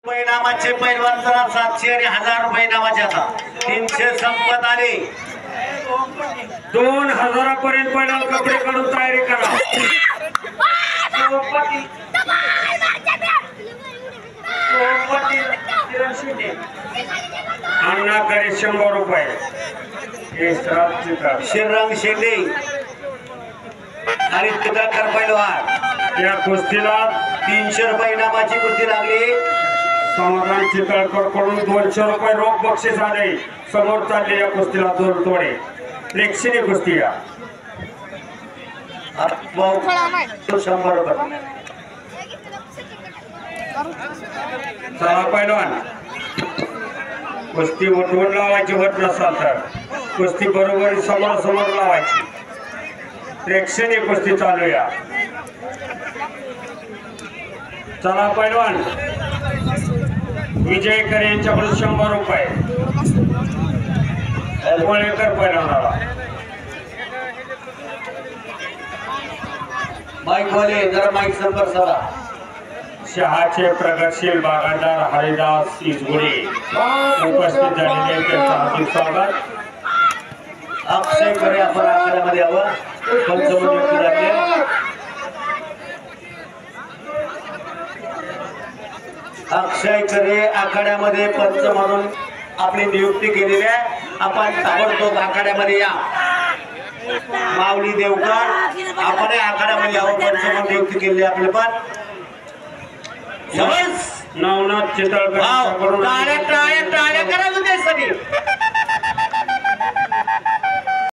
नामाचे पैलवान जरा 700 आणि 1000 रुपये नामाचे आता 300 संपत आले. 2000 पर्यंत पैलवान कपडे काढून तयारी करा. अण्णाकडे 100 रुपये. श्रीरंग शेंडे आणि तुकाकर पैलवान या कुस्तीला 300 रुपये नामाची कुस्ती लागली. समाधान चितळकर कडून 200 रुपये रोख बक्षीस आले. समोर चालले या कुस्तीला 2 तोडे. प्रेक्षणीय कुस्ती या 100 रुपये. चला पैलवान, कुस्ती उठवून लावायची होत नसाल तर कुस्ती बरोबर समोर समोर लावायची. प्रेक्षणीय कुस्ती चालूया. चला पैलवान, विजयकर यांच्याकडून 100 रुपये. कोळेकर पैलवानाला माईक वाले जरा माईक संपर्क करा. शहाचे प्रगतशील बागायतदार हरिदास इजगुडे उपस्थित झालेले त्यांचं हार्दिक स्वागत. अक्षय खरे आपण आखाड्यामध्ये यावं. पंचमनियुक्ती झाली. अक्षय खरे आखाड्यामध्ये पंच म्हणून आपली नियुक्ती केलेली आहे. आपण ताबडतोब आखाड्यामध्ये या. माऊली देवकर आपण आखाड्यामध्ये यावं. पंच म्हणून नियुक्ती केलेली आपले पण नवनाथ चितळकर टाळ्या करा सगळी.